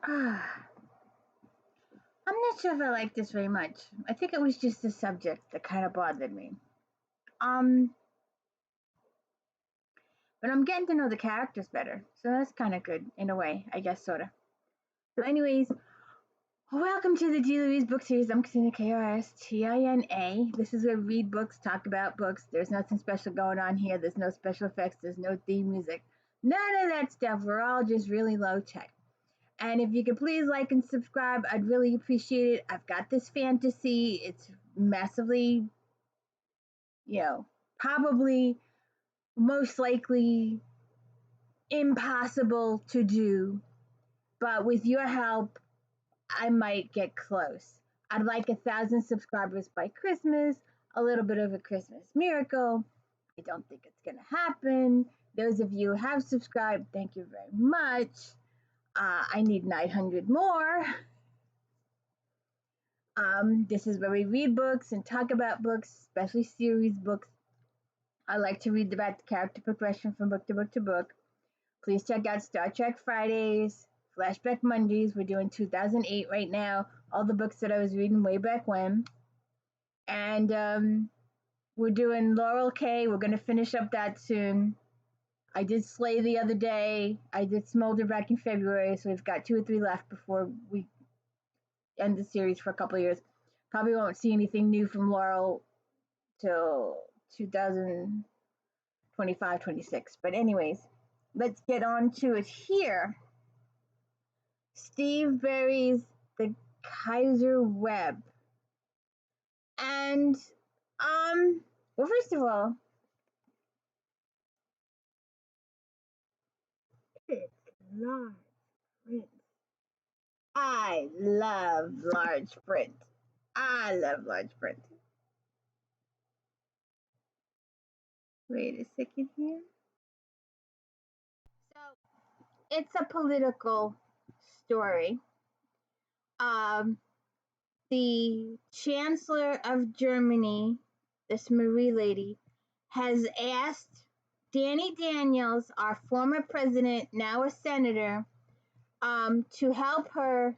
I'm not sure if I like this very much. I think it was just the subject that kind of bothered me. Um, but I'm getting to know the characters better, so that's kind of good in a way, I guess, sorta. So, anyways, welcome to the G. Louise book series. I'm Christina, Karstina. This is where we read books, talk about books. There's nothing special going on here. There's no special effects. There's no theme music. None of that stuff. We're all just really low tech. And if you could please like and subscribe, I'd really appreciate it. I've got this fantasy. It's massively, probably most likely impossible to do. But with your help, I might get close. I'd like 1,000 subscribers by Christmas, a little bit of a Christmas miracle. I don't think it's going to happen. Those of you who have subscribed, thank you very much. I need 900 more. This is where we read books and talk about books, especially series books. I like to read about the character progression from book to book to book. Please check out Star Trek Fridays, Flashback Mondays. We're doing 2008 right now. All the books that I was reading way back when. And we're doing Laurel K. We're going to finish up that soon. I did Slay the other day. I did Smolder back in February, so we've got 2 or 3 left before we end the series for a couple of years. Probably won't see anything new from Laurel till 2025, 26. But anyways, let's get on to it here. Steve Berry's The Kaiser'S Web. And, well, first of all, it's large print. I love large print. I love large print. Wait a second here. So, it's a political story. The Chancellor of Germany, this Marie lady, has asked Danny Daniels, our former president, now a senator, to help her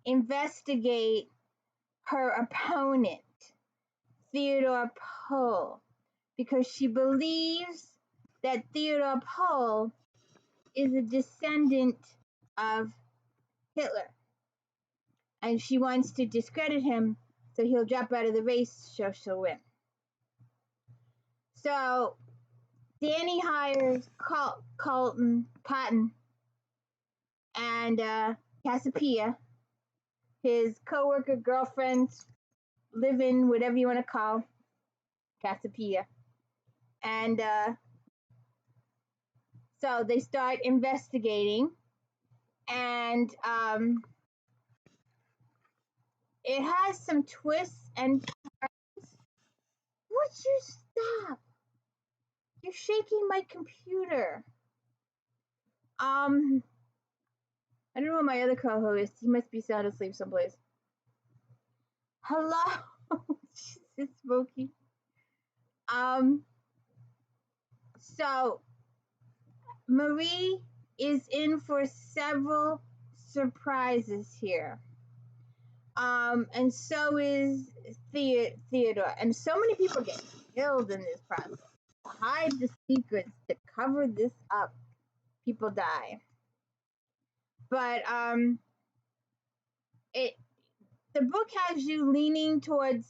investigate her opponent, Theodore Pohl, because she believes that Theodore Pohl is a descendant of Hitler. And she wants to discredit him so he'll drop out of the race so she'll win. So Danny hires Cotton and Cassiopeia, his co-worker, girlfriend, live-in, whatever you want to call Cassiopeia. And so they start investigating, and it has some twists and turns. Would you stop? You're shaking my computer. I don't know what my other co-host is. He must be sound asleep someplace. Hello? Jesus, Smokey. So Marie is in for several surprises here. And so is Theodore. And so many people get killed in this process. To hide the secrets, to cover this up, people die. But the book has you leaning towards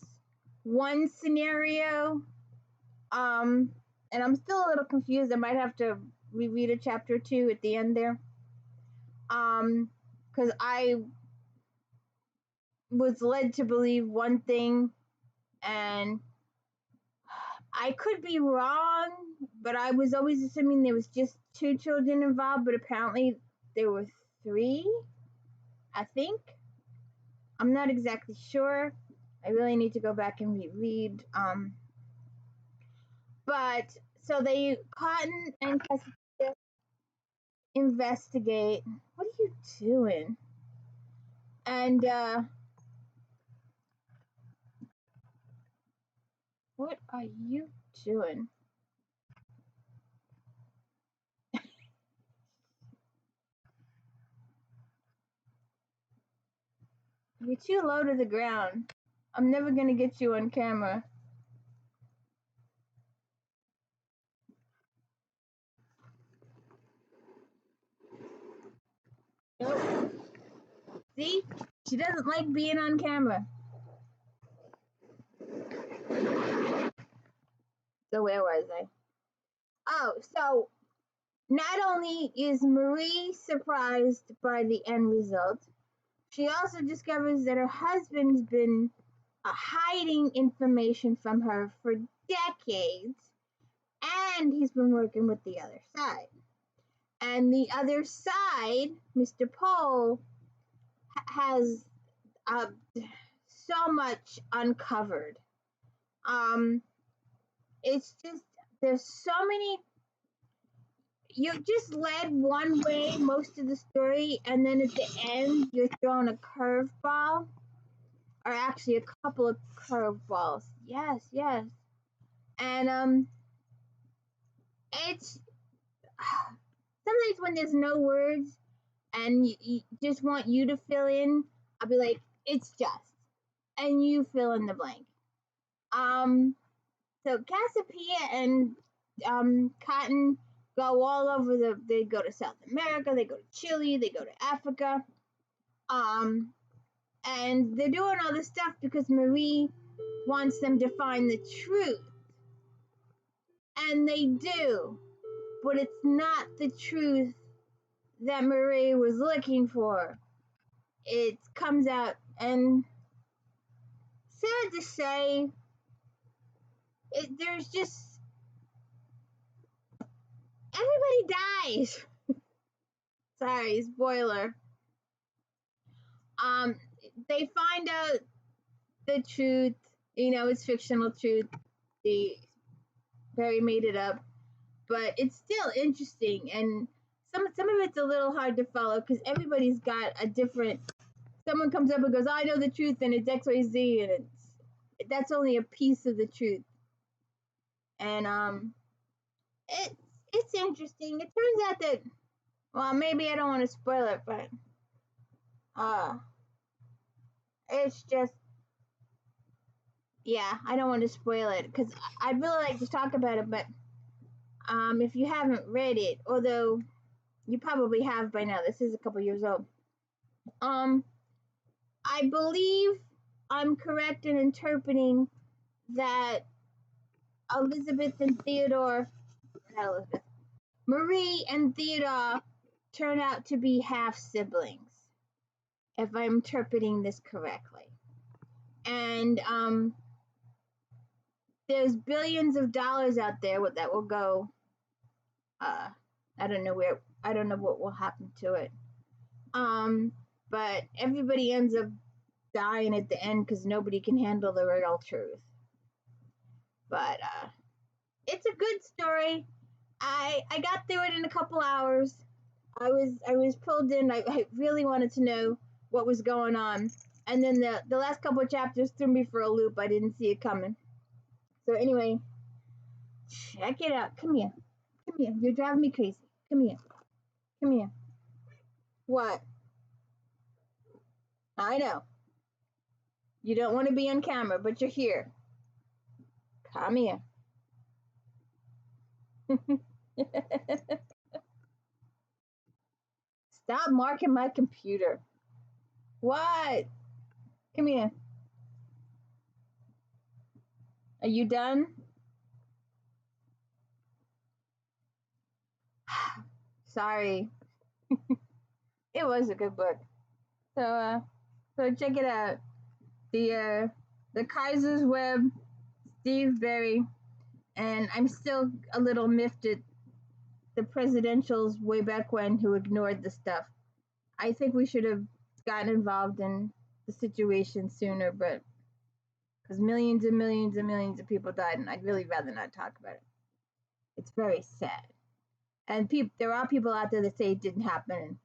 one scenario. And I'm still a little confused. I might have to reread a chapter or 2 at the end there. Because I was led to believe one thing, and I could be wrong, but I was always assuming there was just 2 children involved, but apparently there were 3, I think. I'm not exactly sure. I really need to go back and reread. But so Cotton and Cassiopeia investigate. What are you doing? And what are you doing? You're too low to the ground. I'm never gonna get you on camera. Nope. See? She doesn't like being on camera. So where was I? Oh, so not only is Marie surprised by the end result, she also discovers that her husband's been hiding information from her for decades, and he's been working with the other side. And the other side, Mr. Pohl, has uh, so much uncovered. It's just there's so many. You're just led one way most of the story, and then at the end you're thrown a curveball, or actually a couple of curveballs. Yes, yes, and it's sometimes when there's no words and you just want you to fill in, I'll be like, it's just, and you fill in the blank. Um, so Cassiopeia and Cotton go all over they go to South America, they go to Chile, they go to Africa. And they're doing all this stuff because Marie wants them to find the truth. And they do, but it's not the truth that Marie was looking for. It comes out, and sad to say, there's just everybody dies. Sorry, spoiler. They find out the truth. You know, it's fictional truth. Barry made it up, but it's still interesting, and some of it's a little hard to follow because everybody's got a different. Someone comes up and goes, "I know the truth," and it's X, Y, Z, and that's only a piece of the truth. And it's interesting. It turns out that, well, maybe I don't want to spoil it, but it's just, yeah, I don't want to spoil it because I'd really like to talk about it, but if you haven't read it, although you probably have by now, this is a couple years old. I believe I'm correct in interpreting that Elizabeth and Theodore, not Elizabeth, Marie and Theodore turn out to be half siblings, if I'm interpreting this correctly. And there's billions of dollars out there that will go. I don't know what will happen to it. But everybody ends up dying at the end because nobody can handle the real truth. But it's a good story. I got through it in a couple hours. I was pulled in. I really wanted to know what was going on, and then the last couple of chapters threw me for a loop. I didn't see it coming. So anyway, check it out. Come here. Come here. You're driving me crazy. Come here. Come here. What? I know. You don't want to be on camera, but you're here. Come here. Stop marking my computer. What? Come here. Are you done? Sorry. It was a good book. So check it out. The Kaiser's Web, Steve Berry, and I'm still a little miffed at the presidentials way back when who ignored the stuff. I think we should have gotten involved in the situation sooner, but because millions and millions and millions of people died, and I'd really rather not talk about it. It's very sad. And there are people out there that say it didn't happen, and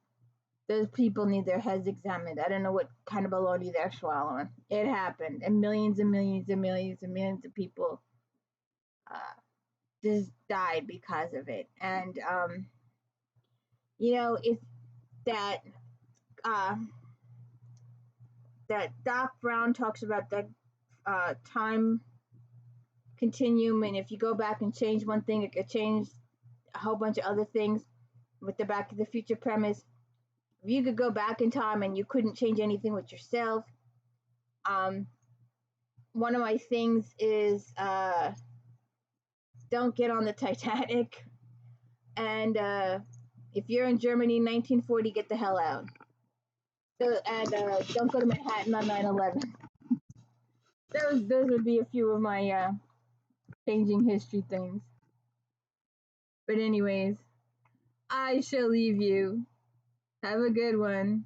those people need their heads examined. I don't know what kind of baloney they're swallowing. It happened, and millions and millions and millions and millions of people just died because of it. And if that that Doc Brown talks about the time continuum, and if you go back and change one thing, it could change a whole bunch of other things with the Back to the Future premise. If you could go back in time and you couldn't change anything with yourself, one of my things is don't get on the Titanic, and if you're in Germany in 1940, get the hell out. So, and don't go to Manhattan on 9/11. Those would be a few of my changing history things. But anyways, I shall leave you. Have a good one.